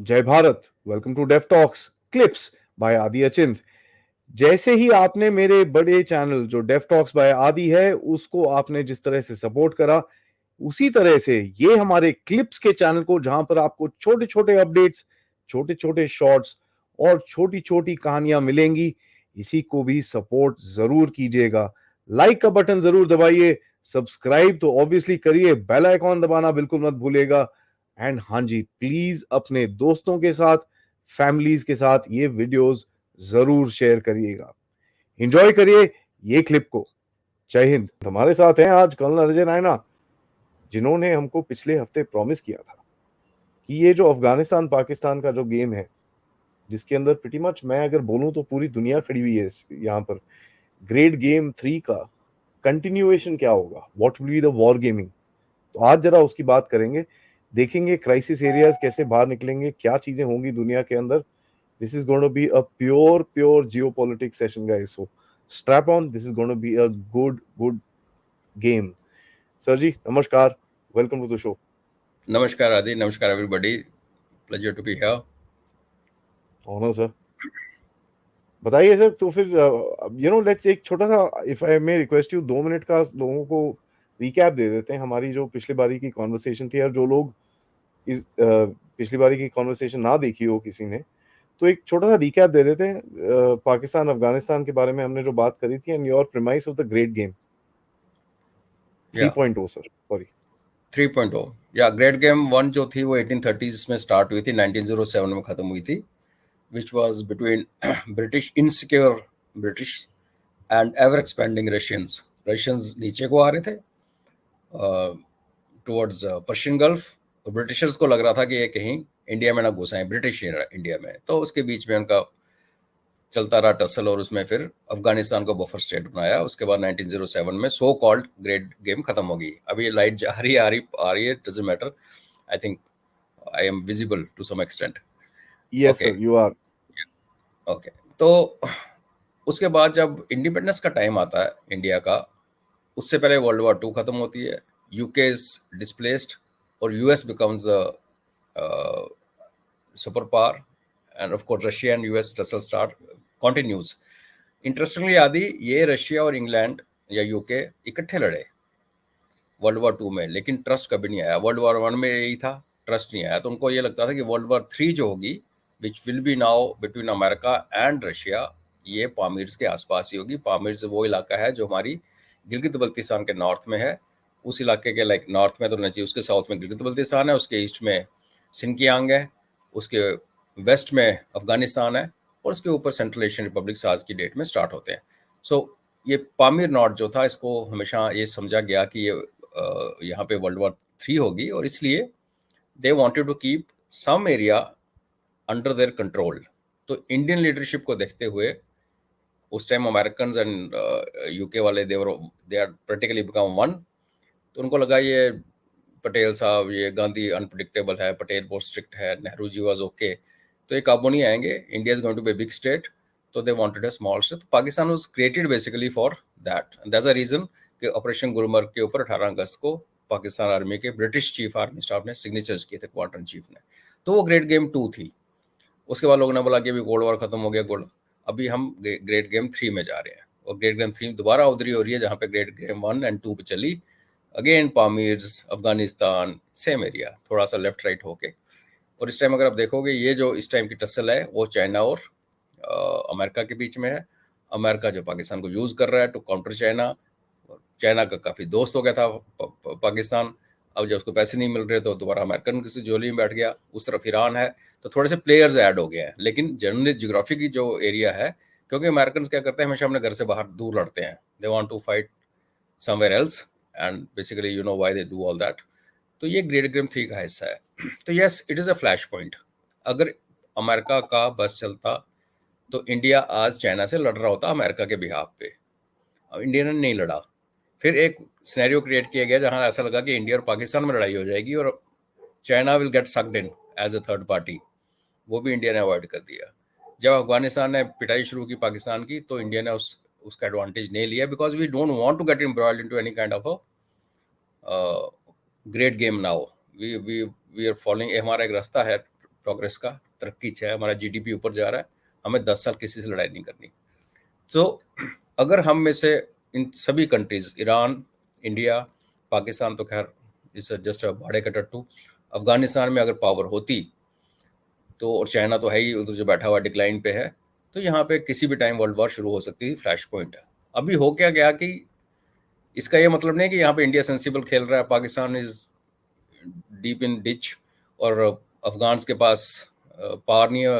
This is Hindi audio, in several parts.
जय Bharat. Welcome to deaf talks clips by Adi Achint. जैसे ही आपने मेरे बड़े चैनल जो डेफ टॉक्स बाय आदि है उसको आपने जिस तरह से सपोर्ट करा, उसी तरह से ये हमारे क्लिप्स के चैनल को, जहां पर आपको छोटे छोटे अपडेट्स, छोटे छोटे शॉर्ट्स और छोटी छोटी कहानियां मिलेंगी, इसी को भी सपोर्ट जरूर कीजिएगा। लाइक का बटन जरूर दबाइए, सब्सक्राइब तो ऑब्वियसली करिए, बेल आइकॉन दबाना बिल्कुल मत भूलिएगा। एंड हाँ जी, प्लीज अपने दोस्तों के साथ, फैमिलीज के साथ ये वीडियोस जरूर शेयर करिएगा। एंजॉय करिए ये क्लिप को। जय हिंद। हमारे साथ हैं आज कर्नल अजय रायना, जिन्होंने हमको पिछले हफ्ते प्रॉमिस किया था कि ये जो अफगानिस्तान पाकिस्तान का जो गेम है, जिसके अंदर प्रीटी मच मैं अगर बोलूं तो पूरी दुनिया खड़ी हुई है यहाँ पर, ग्रेट गेम 3 का कंटिन्यूएशन क्या होगा, what will be the war gaming. तो आज जरा उसकी बात करेंगे, देखेंगे क्राइसिस एरियाज कैसे बाहर निकलेंगे, क्या चीजें होंगी दुनिया के अंदर। This is going to be a pure geopolitics session guys, so strap on, this is going to be a good game. Sir ji नमस्कार, वेलकम टू द शो। नमस्कार आदि, नमस्कार everybody, pleasure to be here. Honour sir. बताइए सर, तो फिर लेट्स एक छोटा सा, if I may request you, 2 minute का लोगों को रिकैप दे देते हैं हमारी जो पिछली बारी की कॉन्वर्सेशन थी। और जो लोग इस पिछली बारी की कॉन्वर्सेशन ना देखी हो किसी ने, तो एक छोटा सा रिकैप दे देते हैं पाकिस्तान अफगानिस्तान के बारे में हमने जो बात करी थी, and your premise of the great game 3.0 sir, sorry 3.0। या ग्रेट गेम 1 जो थी वो 1830s में स्टार्ट हुई थी, 1907 में खत्म हुई थी, which was between British insecure British and ever expanding Russians. Russians नीचे को आ रहे थे टुवर्ड्स पर्शियन गल्फ, और ब्रिटिशर्स को लग रहा था कि ये कहीं इंडिया में ना घुसाएं, ब्रिटिश इंडिया में। तो उसके बीच में उनका चलता रहा टसल, और उसमें फिर अफगानिस्तान को बफर स्टेट बनाया। उसके बाद 1907 में सो कॉल्ड ग्रेट गेम खत्म हो गई। अभी ये लाइट जा रही आ रही है, doesn't matter. I think I am visible to some extent. Yes okay sir, you are. Okay. तो उसके बाद जब इंडिपेंडेंस का टाइम आता है इंडिया का, उससे पहले वर्ल्ड वॉर 2 खत्म होती है, यूके इज डिस्प्लेस्ड और US becomes super power, end of course Russia and US tussle start continues. Interestingly आदि, ये रशिया और इंग्लैंड या यूके इकट्ठे लड़े वर्ल्ड वॉर 2 में, लेकिन ट्रस्ट कभी नहीं आया। वर्ल्ड वॉर 1 में यही था, ट्रस्ट नहीं आया। तो उनको ये लगता था कि वर्ल्ड वॉर 3 जो होगी, which will be now between America and Russia, ये पामीर्स के आसपास ही होगी। पामीर्स वो इलाका है जो हमारी गिलगित बल्तिस्तान के नॉर्थ में है, उस इलाके के लाइक नॉर्थ में तो नहीं चाहिए, उसके साउथ में गिलगित बल्तिस्तान है, उसके ईस्ट में सिनकियांग है, उसके वेस्ट में अफगानिस्तान है, और उसके ऊपर सेंट्रल एशियन रिपब्लिक आज की डेट में स्टार्ट होते हैं। सो ये पामीर नॉर्थ जो था, इसको हमेशा ये समझा गया कि ये यहाँ पे वर्ल्ड वॉर 3 होगी, और इसलिए they wanted to keep some area under their control. तो इंडियन लीडरशिप को देखते हुए उस टाइम अमेरिकन एंड यूके वाले they are practically become one. तो उनको लगा ये पटेल साहब, ये गांधी अनप्रिडिक्टेबल है, पटेल बहुत स्ट्रिक्ट है, नेहरू जी वाज ओके, तो ये काबू नहीं आएंगे, India is going to be big state. तो they wanted a small state. Pakistan was created basically for that, that's a reason कि ऑपरेशन गुलमर्ग के ऊपर 18 अगस्त को पाकिस्तान आर्मी के ब्रिटिश चीफ आर्मी स्टाफ ने सिग्नेचर्स किए थे, क्वार्टर चीफ ने। तो वो ग्रेट गेम 2 थी। उसके बाद लोगों ने बोला कि अभी कोल्ड वॉर खत्म हो गया, गोल्ड, अभी हम ग्रेट गेम 3 में जा रहे हैं, और ग्रेट गेम 3 दोबारा उधरी हो रही है जहाँ पे ग्रेट गेम 1 एंड 2 पे चली। अगेन पामीर्स, अफगानिस्तान, सेम एरिया, थोड़ा सा लेफ्ट राइट होके। और इस टाइम अगर आप देखोगे, ये जो इस टाइम की टसल है वो चाइना और अमेरिका के बीच में है। अमेरिका जो पाकिस्तान को यूज कर रहा है टू काउंटर चाइना। चाइना का काफी दोस्त हो गया था पाकिस्तान, अब जब उसको पैसे नहीं मिल रहे तो दोबारा अमेरिकन किसी जोली में बैठ गया। उस तरफ ईरान है, तो थोड़े से प्लेयर्स ऐड हो गए हैं। लेकिन जनरली जियोग्राफी की जो एरिया है, क्योंकि अमेरिकन क्या करते हैं, हमेशा अपने घर से बाहर दूर लड़ते हैं, they want to fight somewhere else, and basically you know why they do all that. तो ये ग्रेट गेम 3 का हिस्सा है। तो yes, it is a flash point. अगर अमेरिका का बस चलता तो इंडिया आज चाइना से लड़ रहा होता अमेरिका के बिहाफ पे। अब इंडिया ने नहीं लड़ा। फिर एक सिनेरियो क्रिएट किया गया जहां ऐसा लगा कि इंडिया और पाकिस्तान में लड़ाई हो जाएगी और China will get sucked in as a third party. वो भी इंडिया ने अवॉइड कर दिया। जब अफगानिस्तान ने पिटाई शुरू की पाकिस्तान की, तो इंडिया ने उसका एडवांटेज नहीं लिया, because we don't want to get embroiled into any kind of a great game now. We we we are following, हमारा एक रास्ता है प्रोग्रेस का, तरक्की है, हमारा जीडीपी ऊपर जा रहा है, हमें 10 साल किसी से लड़ाई नहीं करनी। तो अगर हम में से इन सभी कंट्रीज, ईरान, इंडिया, पाकिस्तान तो खैर इस जस्ट भाड़े का टट्टू, अफगानिस्तान में अगर पावर होती तो, और चाइना तो है ही उधर जो बैठा हुआ डिक्लाइन पे है, तो यहाँ पे किसी भी टाइम वर्ल्ड वॉर शुरू हो सकती थी। फ्लैश पॉइंट है। अभी हो क्या गया कि इसका ये मतलब नहीं कि यहाँ पे इंडिया सेंसिबल खेल रहा है, Pakistan is deep in ditch, और अफगान के पास पावर नहीं है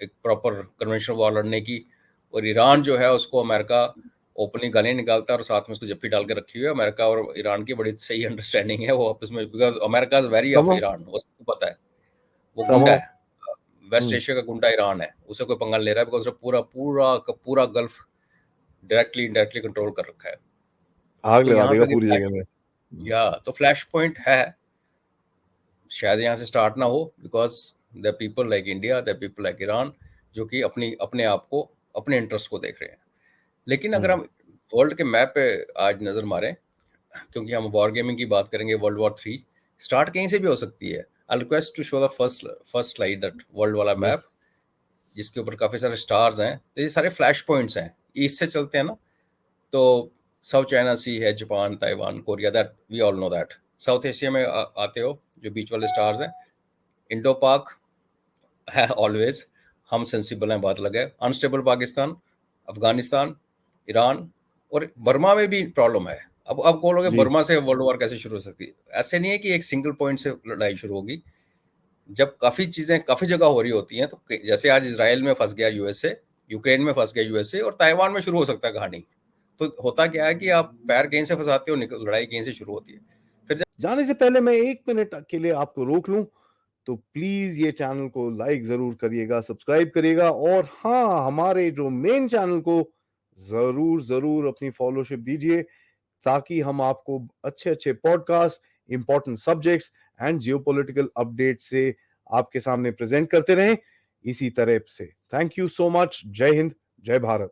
एक प्रॉपर कन्वेंशनल वॉर लड़ने की, और ईरान जो है उसको अमेरिका ओपनली गाने निकालता है और साथ में उसको जप्पी डाल के रखी हुई है। अमेरिका और ईरान की बड़ी सही अंडरस्टैंडिंग है वो आपस में, because America is very of समझ ईरान, वो सबको पता है, वो गुंडा समझ है, वेस्ट एशिया का गुंडा ईरान है, उसे कोई पंगा ले रहा है, बिकॉज पूरा पूरा का पूरा गल्फ डायरेक्टली इनडायरेक्टली कंट्रोल कर रखा है। आग तो लगा यहाँ देगा पे पूरी जगह में। या तो फ्लैश पॉइंट है, शायद यहाँ से स्टार्ट ना हो, because the people like India, the people like Iran, जो कि अपने आप को, अपने इंटरेस्ट को देख रहे हैं। लेकिन अगर हम वर्ल्ड के मैप पे आज नजर मारें, क्योंकि हम वॉर गेमिंग की बात करेंगे, वर्ल्ड वॉर 3 स्टार्ट कहीं से भी हो सकती है। I request to show the first slide, that world वाला मैप, जिसके ऊपर काफी सारे स्टार्स हैं। तो ये सारे फ्लैश पॉइंट्स हैं, ईस्ट से चलते हैं ना, तो साउथ चाइना सी है, Japan, Taiwan, Korea, that we all know that. South Asia में आते हो जो बीच वाले स्टार्स हैं, इंडो पाक है ऑलवेज, हम सेंसिबल हैं, बात लगे। अनस्टेबल पाकिस्तान, अफगानिस्तान, ईरान, और बर्मा में भी प्रॉब्लम है। अब बोलोगे बर्मा से वर्ल्ड वॉर कैसे शुरू हो सकती है? ऐसे नहीं है कि एक सिंगल पॉइंट से लड़ाई शुरू होगी। जब काफी चीजें काफी जगह हो रही होती हैं, तो जैसे आज इजराइल में फंस गया यूएसए, यूक्रेन में फंस गया यूएसए, और ताइवान में शुरू हो सकता है कहानी। तो होता क्या है कि आप पैर कहीं से फंसाते हो, लड़ाई कहीं से शुरू होती है। फिर जाने से पहले मैं 1 मिनट के लिए आपको रोक लूं, तो प्लीज ये चैनल को लाइक जरूर करिएगा, सब्सक्राइब करिएगा, और हाँ, हमारे जो मेन चैनल को जरूर जरूर अपनी फॉलोशिप दीजिए, ताकि हम आपको अच्छे अच्छे podcast, important subjects and geopolitical update से आपके सामने प्रेजेंट करते रहें इसी तरह से। Thank you so much. जय हिंद, जय भारत।